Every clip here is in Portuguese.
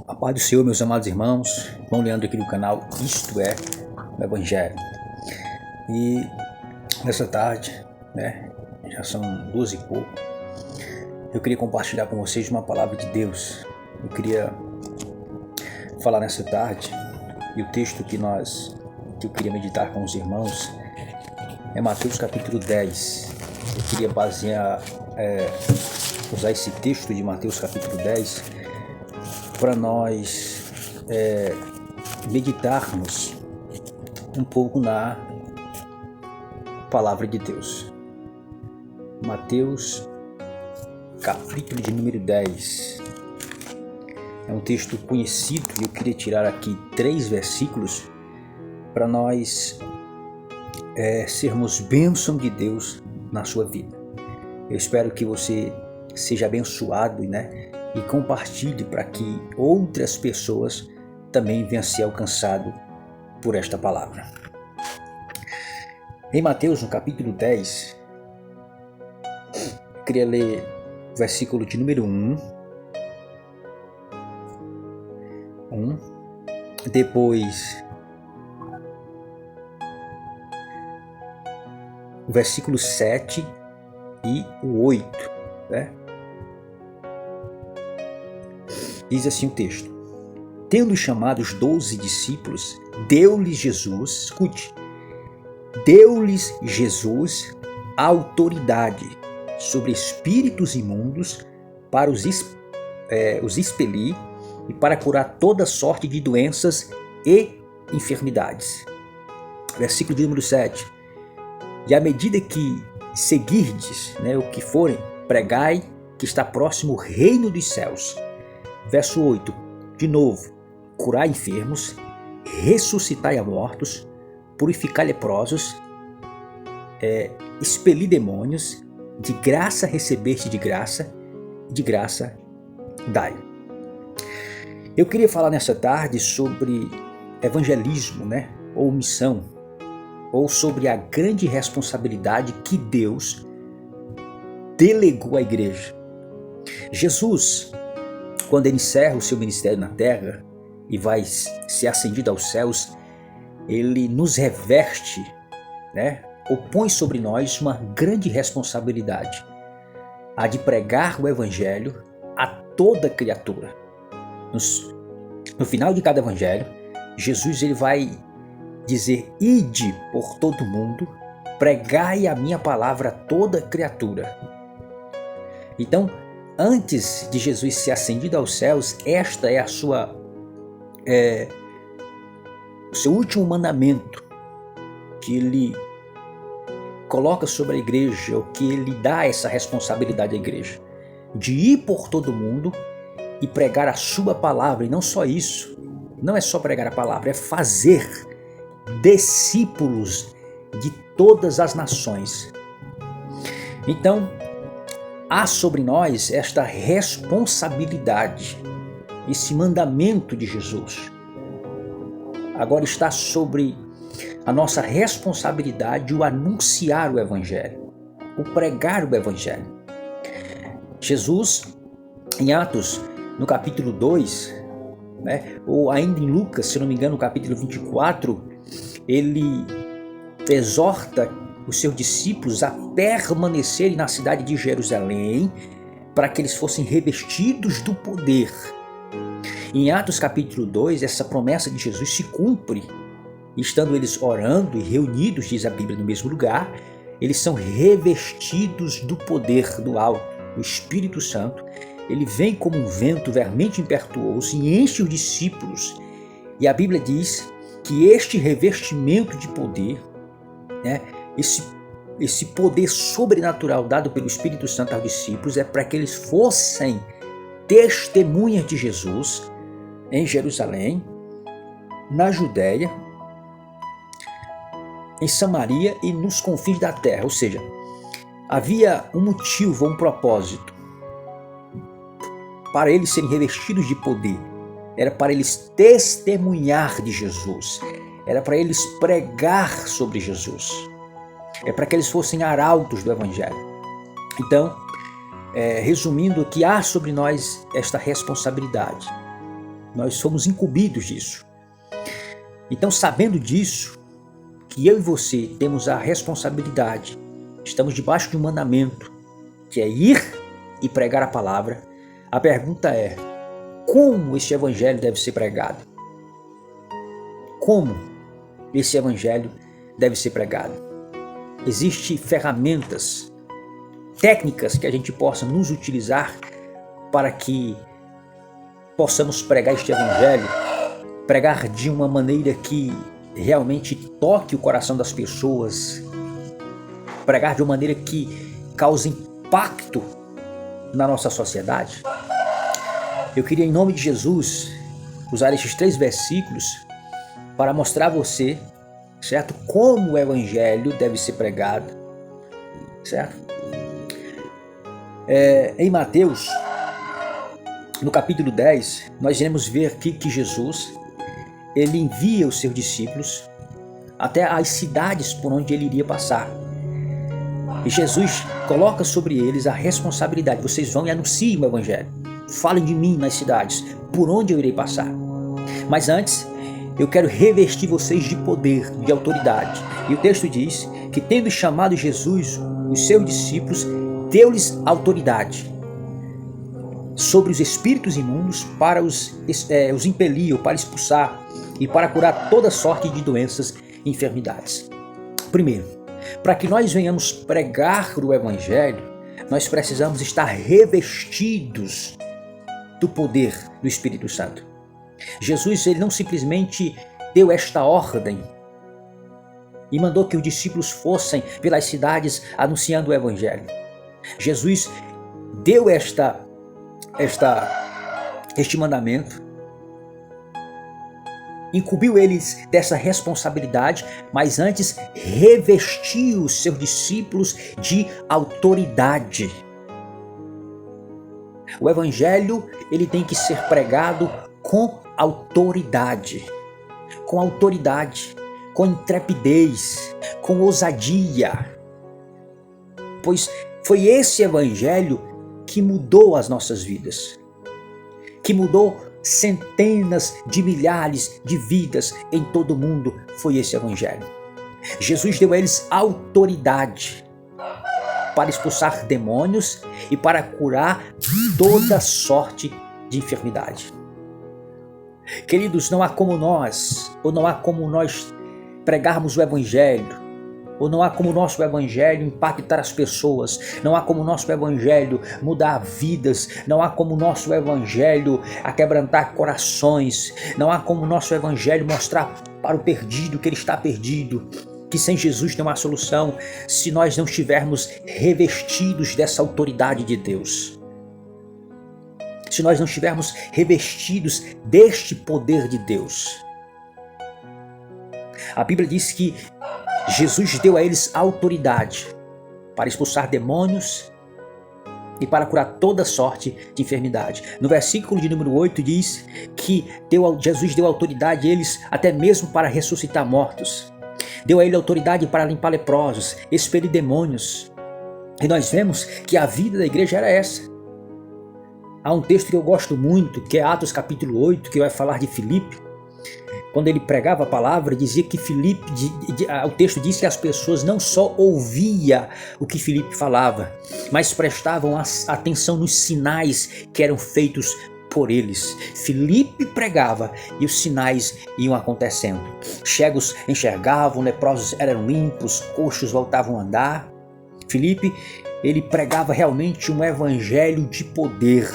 A paz do Senhor, meus amados irmãos. Irmão Leandro aqui do canal Isto é o Evangelho. E nessa tarde, já são 12 e pouco, eu queria compartilhar com vocês uma palavra de Deus. Eu queria falar nessa tarde, e o texto que eu queria meditar com os irmãos é Mateus capítulo 10. Eu queria usar esse texto de Mateus capítulo 10 para nós meditarmos um pouco na palavra de Deus. Mateus capítulo de número 10 é um texto conhecido e eu queria tirar aqui 3 versículos para nós sermos bênção de Deus na sua vida. Eu espero que você seja abençoado, e compartilhe para que outras pessoas também venham a ser alcançadas por esta palavra. Em Mateus, no capítulo 10, eu queria ler o versículo de número 1, depois o versículo 7 e o 8, Diz assim o texto: Tendo chamado os 12 discípulos, deu-lhes Jesus a autoridade sobre espíritos imundos para os expelir e para curar toda sorte de doenças e enfermidades. Versículo de número 7. E à medida que seguirdes, o que forem, pregai que está próximo o reino dos céus. Verso 8, de novo: curai enfermos, ressuscitai a mortos, purificai leprosos, expelir demônios, de graça recebeste de graça dai. Eu queria falar nessa tarde sobre evangelismo, ou missão, ou sobre a grande responsabilidade que Deus delegou à igreja. Jesus, quando ele encerra o seu ministério na terra e vai ser ascendido aos céus, ele nos reveste, ou põe sobre nós uma grande responsabilidade, a de pregar o evangelho a toda criatura. No final de cada evangelho, Jesus ele vai dizer: ide por todo mundo, pregai a minha palavra a toda criatura. Então, antes de Jesus ser ascendido aos céus, esta é o seu último mandamento que ele coloca sobre a igreja, ou que ele dá essa responsabilidade à igreja, de ir por todo mundo e pregar a sua palavra. E não só isso, não é só pregar a palavra, é fazer discípulos de todas as nações. Então, há sobre nós esta responsabilidade, esse mandamento de Jesus. Agora está sobre a nossa responsabilidade o anunciar o Evangelho, o pregar o Evangelho. Jesus, em Atos, no capítulo 2, ou ainda em Lucas, se não me engano, no capítulo 24, ele exorta os seus discípulos a permanecerem na cidade de Jerusalém para que eles fossem revestidos do poder. Em Atos capítulo 2, essa promessa de Jesus se cumpre. Estando eles orando e reunidos, diz a Bíblia, no mesmo lugar, eles são revestidos do poder do alto, o Espírito Santo. Ele vem como um vento vermente impetuoso e enche os discípulos. E a Bíblia diz que este revestimento de poder, esse poder sobrenatural dado pelo Espírito Santo aos discípulos, é para que eles fossem testemunhas de Jesus em Jerusalém, na Judéia, em Samaria e nos confins da terra. Ou seja, havia um motivo, um propósito para eles serem revestidos de poder. Era para eles testemunhar de Jesus, era para eles pregar sobre Jesus, é para que eles fossem arautos do Evangelho. Então, resumindo, que há sobre nós esta responsabilidade Nós somos incumbidos disso. Então, sabendo disso, que eu e você temos a responsabilidade, estamos debaixo de um mandamento, que é ir e pregar a palavra, a pergunta é: como este evangelho deve ser pregado? Como esse evangelho deve ser pregado? Existem ferramentas, técnicas que a gente possa nos utilizar para que possamos pregar este evangelho, pregar de uma maneira que realmente toque o coração das pessoas, pregar de uma maneira que cause impacto na nossa sociedade. Eu queria, em nome de Jesus, usar estes 3 versículos para mostrar a você, certo, como o evangelho deve ser pregado, certo? Em Mateus, no capítulo 10, nós iremos ver aqui que Jesus, ele envia os seus discípulos até as cidades por onde ele iria passar. E Jesus coloca sobre eles a responsabilidade: vocês vão e anunciem o evangelho. Falem de mim nas cidades, por onde eu irei passar. Mas antes, eu quero revestir vocês de poder, de autoridade. E o texto diz que, tendo chamado Jesus, os seus discípulos, deu-lhes autoridade sobre os espíritos imundos para os impelir, para expulsar e para curar toda sorte de doenças e enfermidades. Primeiro, para que nós venhamos pregar o evangelho, nós precisamos estar revestidos do poder do Espírito Santo. Jesus, ele não simplesmente deu esta ordem e mandou que os discípulos fossem pelas cidades anunciando o evangelho. Jesus deu este mandamento, incumbiu eles dessa responsabilidade, mas antes revestiu os seus discípulos de autoridade. O evangelho, ele tem que ser pregado com autoridade, com intrepidez, com ousadia, pois foi esse evangelho que mudou as nossas vidas, que mudou centenas de milhares de vidas em todo o mundo. Foi esse evangelho. Jesus deu a eles autoridade para expulsar demônios e para curar toda sorte de enfermidade. Queridos, não há como nós pregarmos o evangelho, ou não há como o nosso evangelho impactar as pessoas, não há como o nosso evangelho mudar vidas, não há como o nosso evangelho aquebrantar corações, não há como o nosso evangelho mostrar para o perdido que ele está perdido, que sem Jesus não há solução, se nós não estivermos revestidos dessa autoridade de Deus. Se nós não estivermos revestidos deste poder de Deus. A Bíblia diz que Jesus deu a eles autoridade para expulsar demônios e para curar toda sorte de enfermidade. No versículo de número 8 diz que Jesus deu autoridade a eles até mesmo para ressuscitar mortos. Deu a ele autoridade para limpar leprosos, expelir demônios. E nós vemos que a vida da igreja era essa. Há um texto que eu gosto muito, que é Atos capítulo 8, que vai falar de Filipe. Quando ele pregava a palavra, dizia que Filipe, o texto diz que as pessoas não só ouviam o que Filipe falava, mas prestavam atenção nos sinais que eram feitos por eles. Filipe pregava e os sinais iam acontecendo. Cegos enxergavam, leprosos eram limpos, coxos voltavam a andar. Filipe, ele pregava realmente um evangelho de poder.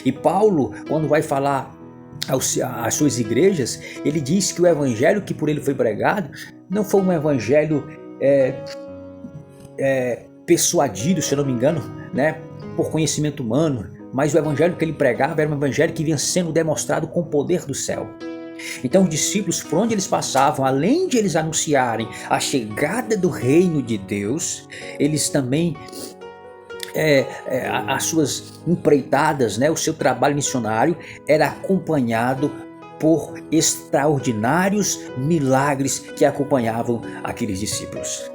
E Paulo, quando vai falar às suas igrejas, ele diz que o evangelho que por ele foi pregado não foi um evangelho persuadido, se eu não me engano, né, por conhecimento humano, mas o evangelho que ele pregava era um evangelho que vinha sendo demonstrado com o poder do céu. Então os discípulos, por onde eles passavam, além de eles anunciarem a chegada do reino de Deus, eles também as suas empreitadas, né, o seu trabalho missionário era acompanhado por extraordinários milagres que acompanhavam aqueles discípulos.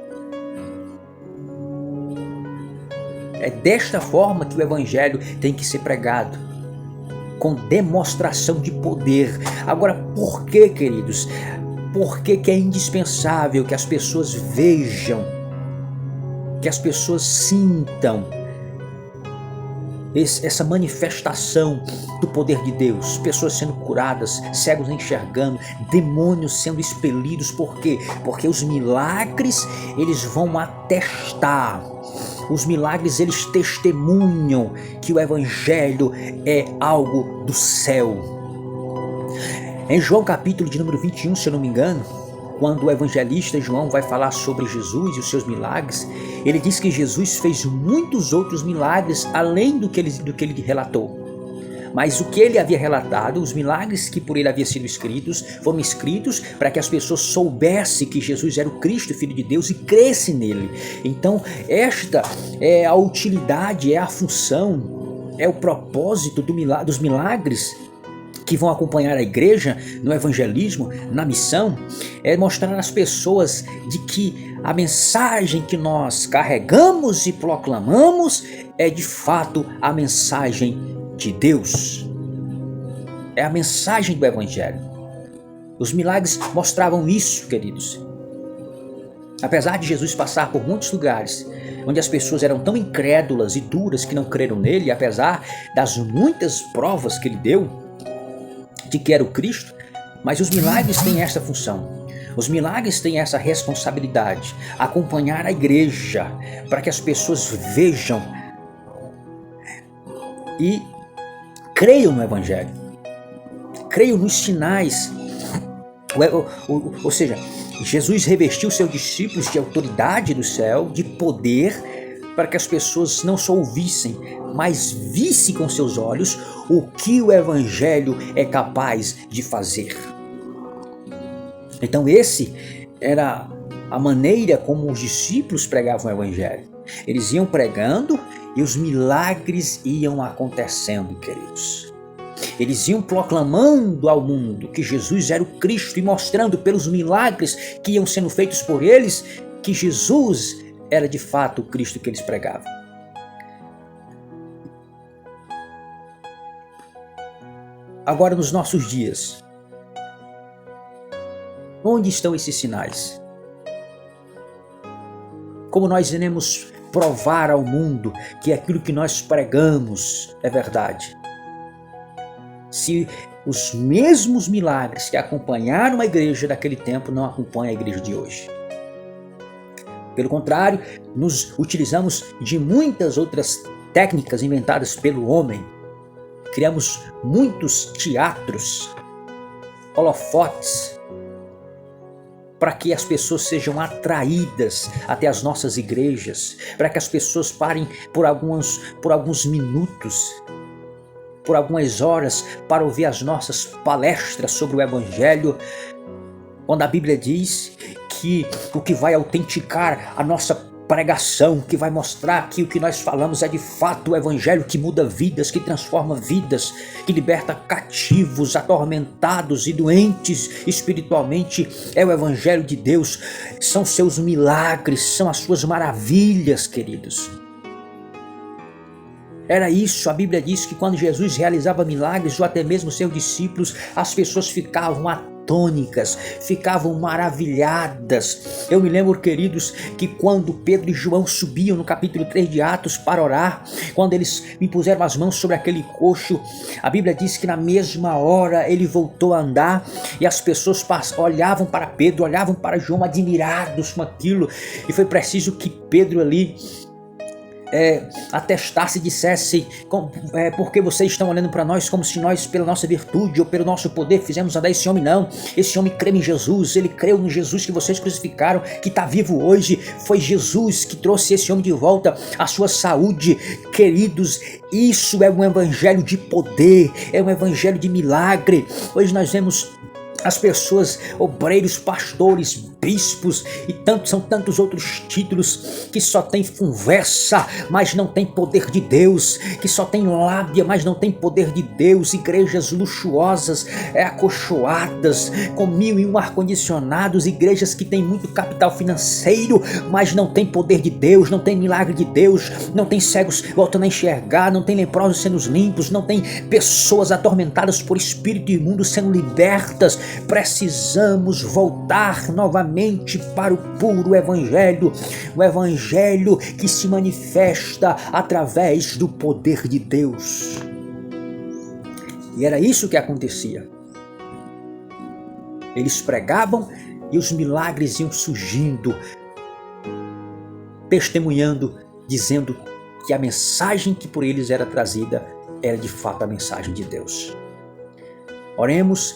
É desta forma que o evangelho tem que ser pregado. com demonstração de poder. Agora, por que, queridos? Por que é indispensável que as pessoas vejam, que as pessoas sintam essa manifestação do poder de Deus? Pessoas sendo curadas, cegos enxergando, demônios sendo expelidos. Por quê? Porque os milagres, eles vão atestar. Os milagres, eles testemunham que o Evangelho é algo do céu. Em João capítulo de número 21, se eu não me engano, quando o evangelista João vai falar sobre Jesus e os seus milagres, ele diz que Jesus fez muitos outros milagres além do que ele relatou. Mas o que ele havia relatado, os milagres que por ele haviam sido escritos, foram escritos para que as pessoas soubessem que Jesus era o Cristo, Filho de Deus, e crescem nele. Então, esta é a utilidade, é a função, é o propósito dos milagres que vão acompanhar a igreja no evangelismo, na missão, é mostrar às pessoas de que a mensagem que nós carregamos e proclamamos é de fato a mensagem de Deus. É a mensagem do Evangelho. Os milagres mostravam isso, queridos. Apesar de Jesus passar por muitos lugares onde as pessoas eram tão incrédulas e duras que não creram nele, apesar das muitas provas que ele deu de que era o Cristo, mas os milagres têm essa função. Os milagres têm essa responsabilidade, acompanhar a igreja para que as pessoas vejam e creiam no Evangelho, creiam nos sinais. Ou seja, Jesus revestiu seus discípulos de autoridade do céu, de poder, para que as pessoas não só ouvissem, mas vissem com seus olhos o que o Evangelho é capaz de fazer. Então esse era a maneira como os discípulos pregavam o Evangelho. Eles iam pregando e os milagres iam acontecendo, queridos. Eles iam proclamando ao mundo que Jesus era o Cristo e mostrando pelos milagres que iam sendo feitos por eles que Jesus era de fato o Cristo que eles pregavam. Agora, nos nossos dias, onde estão esses sinais? Como nós iremos provar ao mundo que aquilo que nós pregamos é verdade? Se os mesmos milagres que acompanharam a igreja daquele tempo não acompanham a igreja de hoje. Pelo contrário, nos utilizamos de muitas outras técnicas inventadas pelo homem. Criamos muitos teatros, holofotes, para que as pessoas sejam atraídas até as nossas igrejas, para que as pessoas parem por alguns minutos, por algumas horas, para ouvir as nossas palestras sobre o Evangelho, quando a Bíblia diz que o que vai autenticar a nossa pregação, que vai mostrar que o que nós falamos é de fato o Evangelho que muda vidas, que transforma vidas, que liberta cativos, atormentados e doentes espiritualmente, é o Evangelho de Deus, são seus milagres, são as suas maravilhas, queridos. Era isso, a Bíblia diz que quando Jesus realizava milagres, ou até mesmo seus discípulos, as pessoas ficavam atônicas, ficavam maravilhadas. Eu me lembro, queridos, que quando Pedro e João subiam no capítulo 3 de Atos para orar, quando eles impuseram as mãos sobre aquele coxo, a Bíblia diz que na mesma hora ele voltou a andar e as pessoas olhavam para Pedro, olhavam para João admirados com aquilo, e foi preciso que Pedro ali atestasse e dissesse porque vocês estão olhando para nós como se nós, pela nossa virtude ou pelo nosso poder, fizemos andar esse homem. Não, esse homem crê em Jesus, ele creu no Jesus que vocês crucificaram, que está vivo hoje. Foi Jesus que trouxe esse homem de volta à sua saúde. Queridos, isso é um evangelho de poder, é um evangelho de milagre. Hoje nós vemos as pessoas, obreiros, pastores, bispos e são tantos outros títulos que só tem conversa, mas não tem poder de Deus, que só tem lábia, mas não tem poder de Deus, igrejas luxuosas, acolchoadas, com 1001 ar-condicionados, igrejas que têm muito capital financeiro, mas não tem poder de Deus, não tem milagre de Deus, não tem cegos voltando a enxergar, não tem leprosos sendo limpos, não tem pessoas atormentadas por espírito imundo sendo libertas. Precisamos voltar novamente para o puro evangelho, o evangelho que se manifesta através do poder de Deus. E era isso que acontecia. Eles pregavam e os milagres iam surgindo, testemunhando, dizendo que a mensagem que por eles era trazida era de fato a mensagem de Deus. Oremos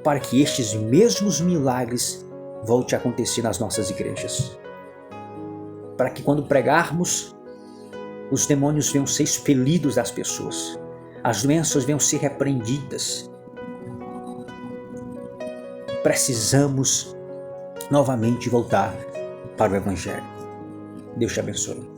para que estes mesmos milagres voltem a acontecer nas nossas igrejas. Para que quando pregarmos, os demônios venham ser expelidos das pessoas, as doenças venham ser repreendidas. Precisamos novamente voltar para o Evangelho. Deus te abençoe.